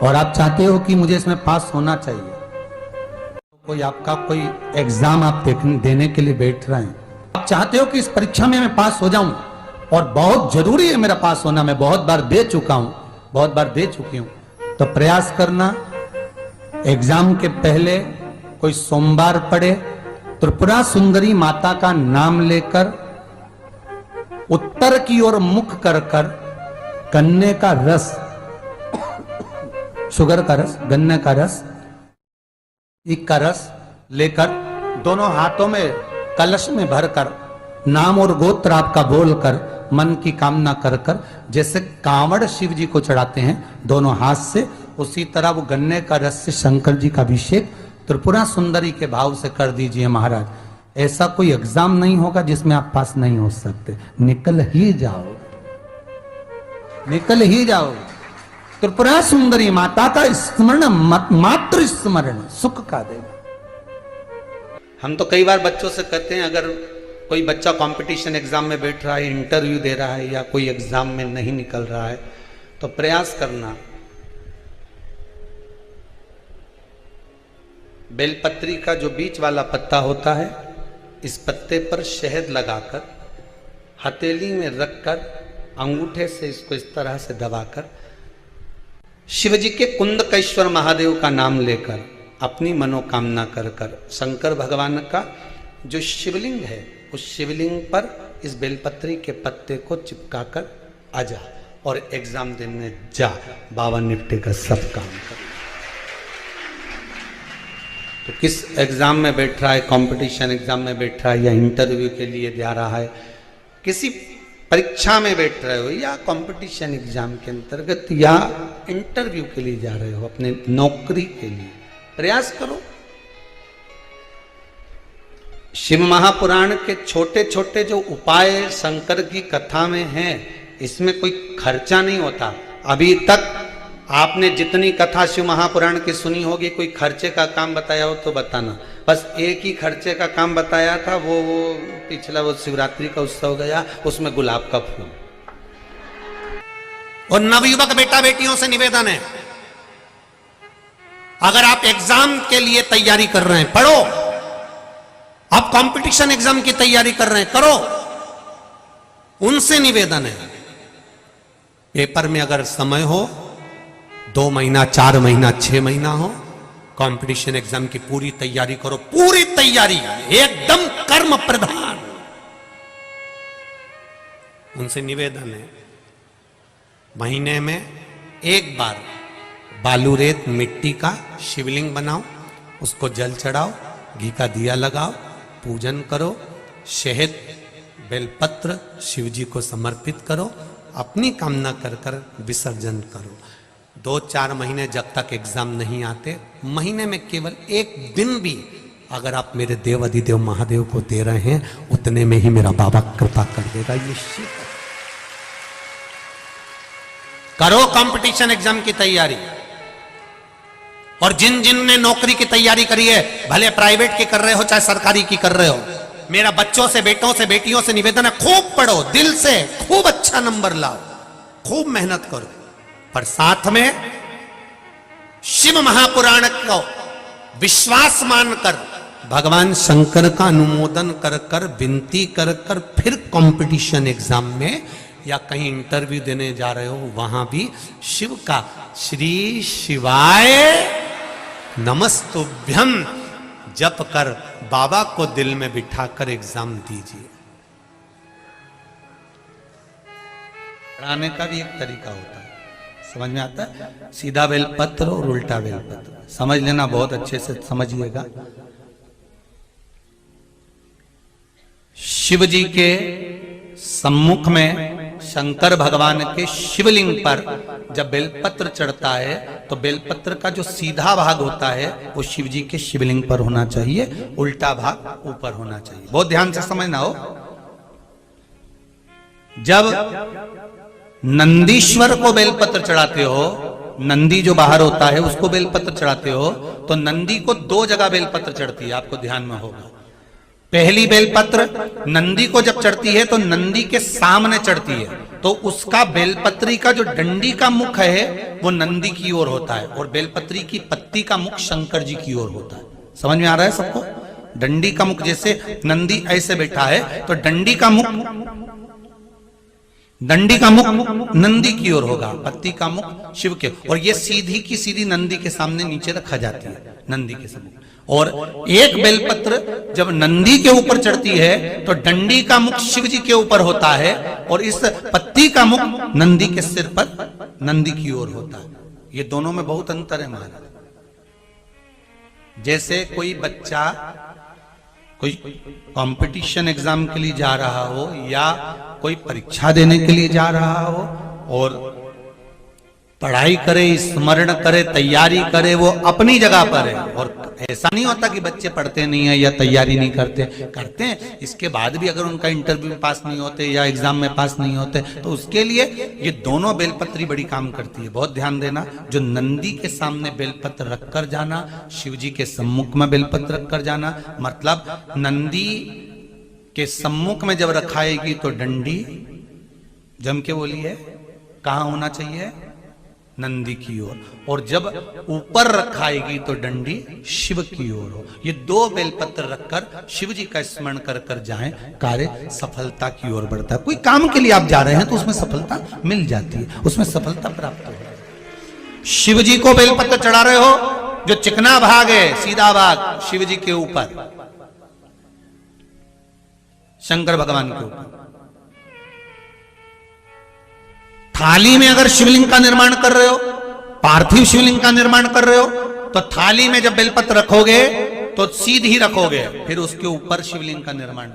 और आप चाहते हो कि मुझे इसमें पास होना चाहिए, कोई आपका कोई एग्जाम आप देने के लिए बैठ रहे हैं, आप चाहते हो कि इस परीक्षा में मैं पास हो जाऊं और बहुत जरूरी है मेरा पास होना, मैं बहुत बार दे चुका हूं, बहुत बार दे चुकी हूं, तो प्रयास करना एग्जाम के पहले कोई सोमवार पड़े, त्रिपुरा सुंदरी माता का नाम लेकर उत्तर की ओर मुख कर कर गन्ने का रस, शुगर का रस, गन्ने का रस, एक का रस लेकर दोनों हाथों में कलश में भरकर नाम और गोत्र आपका बोलकर मन की कामना कर कर, जैसे कांवड़ शिव जी को चढ़ाते हैं दोनों हाथ से, उसी तरह वो गन्ने का रस से शंकर जी का अभिषेक त्रिपुरा सुंदरी के भाव से कर दीजिए महाराज। ऐसा कोई एग्जाम नहीं होगा जिसमें आप पास नहीं हो सकते, निकल ही जाओ, निकल ही जाओ। त्रिपुरा सुंदरी माता का स्मरण मात्र स्मरण सुख का देगा। हम तो कई बार बच्चों से कहते हैं, अगर कोई बच्चा कंपटीशन एग्जाम में बैठ रहा है, इंटरव्यू दे रहा है या कोई एग्जाम में नहीं निकल रहा है, तो प्रयास करना बेलपत्री का जो बीच वाला पत्ता होता है, इस पत्ते पर शहद लगाकर हथेली में रखकर अंगूठे से इसको इस तरह से दबाकर शिवजी के कुंदकेश्वर महादेव का नाम लेकर अपनी मनोकामना कर कर शंकर भगवान का जो शिवलिंग है उस शिवलिंग पर इस बेलपत्री के पत्ते को चिपकाकर आ जा और एग्जाम देने जा, बाबा निपटेगा सब काम कर। तो किस एग्जाम में बैठ रहा है, कंपटीशन एग्जाम में बैठ रहा है या इंटरव्यू के लिए जा रहा है, किसी परीक्षा में बैठ रहे हो या कंपटीशन एग्जाम के अंतर्गत या इंटरव्यू के लिए जा रहे हो, अपने नौकरी के लिए प्रयास करो। शिव महापुराण के छोटे छोटे जो उपाय शंकर की कथा में हैं, इसमें कोई खर्चा नहीं होता। अभी तक आपने जितनी कथा शिव महापुराण की सुनी होगी, कोई खर्चे का काम बताया हो तो बताना। बस एक ही खर्चे का काम बताया था, वो पिछला वो शिवरात्रि का उत्सव गया, उसमें गुलाब का फूल। और नवयुवक बेटा बेटियों से निवेदन है, अगर आप एग्जाम के लिए तैयारी कर रहे हैं, पढ़ो। आप कंपटीशन एग्जाम की तैयारी कर रहे हैं, करो। उनसे निवेदन है, पेपर में अगर समय हो 2 महीना, 4 महीना, 6 महीना हो, कंपटीशन एग्जाम की पूरी तैयारी करो, पूरी तैयारी एकदम कर्म प्रधान। उनसे निवेदन है, महीने में एक बार बालू रेत मिट्टी का शिवलिंग बनाओ, उसको जल चढ़ाओ, घी का दिया लगाओ, पूजन करो, शहद बेलपत्र शिव जी को समर्पित करो, अपनी कामना कर कर विसर्जन करो। 2-4 महीने जब तक एग्जाम नहीं आते, महीने में केवल एक दिन भी अगर आप मेरे देव अधिदेव महादेव को दे रहे हैं, उतने में ही मेरा बाबा कृपा कर देगा। ये निश्चित करो कंपटीशन एग्जाम की तैयारी। और जिन जिन ने नौकरी की तैयारी करी है, भले प्राइवेट की कर रहे हो चाहे सरकारी की कर रहे हो, मेरा बच्चों से, बेटों से, बेटियों से निवेदन है, खूब पढ़ो, दिल से खूब अच्छा नंबर लाओ, खूब मेहनत करो, पर साथ में शिव महापुराण को विश्वास मानकर भगवान शंकर का अनुमोदन कर कर, विनती कर कर, फिर कंपटीशन एग्जाम में या कहीं इंटरव्यू देने जा रहे हो, वहां भी शिव का श्री शिवाय नमस्तुभ्यम जप कर बाबा को दिल में बिठाकर एग्जाम दीजिए। पढ़ाने का भी एक तरीका होता है, समझ में आता है? सीधा बेलपत्र और उल्टा बेलपत्र समझ लेना, बहुत अच्छे से समझिएगा। शिव जी के सम्मुख में शंकर भगवान के शिवलिंग पर जब बेलपत्र चढ़ता है, तो बेलपत्र का जो सीधा भाग होता है वो शिव जी के शिवलिंग पर होना चाहिए, उल्टा भाग ऊपर होना चाहिए। बहुत ध्यान से समझना हो। जब नंदीश्वर को बेलपत्र चढ़ाते हो, नंदी जो बाहर होता है उसको बेलपत्र चढ़ाते हो, तो नंदी को 2 जगह बेलपत्र चढ़ती है, आपको ध्यान में होगा। पहली बेलपत्र नंदी को जब चढ़ती है तो नंदी के सामने चढ़ती है, तो उसका बेलपत्री का जो डंडी का मुख है वो नंदी की ओर होता है और बेलपत्री की पत्ती का मुख शंकर जी की ओर होता है। समझ में आ रहा है सबको? डंडी का मुख, जैसे नंदी ऐसे बैठा है तो डंडी का मुख नंदी की ओर होगा, पत्ती का मुख शिव के, और ये सीधी की सीधी नंदी के सामने नीचे रखा जाती है, नंदी के सामने। और एक बेलपत्र जब नंदी के ऊपर चढ़ती है तो डंडी का मुख शिव जी के ऊपर होता है और इस पत्ती का मुख नंदी के सिर पर नंदी की ओर होता है। ये दोनों में बहुत अंतर है महाराज। जैसे कोई बच्चा कोई कंपटीशन एग्जाम के लिए जा रहा हो या कोई परीक्षा देने के लिए जा रहा हो और पढ़ाई करे, स्मरण करे, तैयारी करे, वो अपनी जगह पर है। और ऐसा नहीं होता कि बच्चे पढ़ते नहीं है या तैयारी नहीं करते हैं। इसके बाद भी अगर उनका इंटरव्यू में पास नहीं होते या एग्जाम में पास नहीं होते तो उसके लिए ये दोनों बेलपत्री बड़ी काम करती है। बहुत ध्यान देना, जो नंदी के सामने बेलपत्र रखकर जाना, शिव जी के सम्मुख में बेलपत्र रखकर जाना, मतलब नंदी के सम्मुख में जब रखाएगी तो डंडी जम के बोली है कहां होना चाहिए? नंदी की ओर। और जब ऊपर रखाएगी तो डंडी शिव की ओर हो। ये दो बेलपत्र रखकर शिव जी का स्मरण कर कर जाएं, कार्य सफलता की ओर बढ़ता है। कोई काम के लिए आप जा रहे हैं तो उसमें सफलता मिल जाती है, उसमें सफलता प्राप्त हो। शिव जी को बेलपत्र चढ़ा रहे हो, जो चिकना भाग है सीधा भाग शिव जी के ऊपर, शंकर भगवान के ऊपर। थाली में अगर शिवलिंग का निर्माण कर रहे हो, पार्थिव शिवलिंग का निर्माण कर रहे हो, तो थाली में जब बेलपत्र रखोगे तो सीधी रखोगे, फिर उसके ऊपर शिवलिंग का निर्माण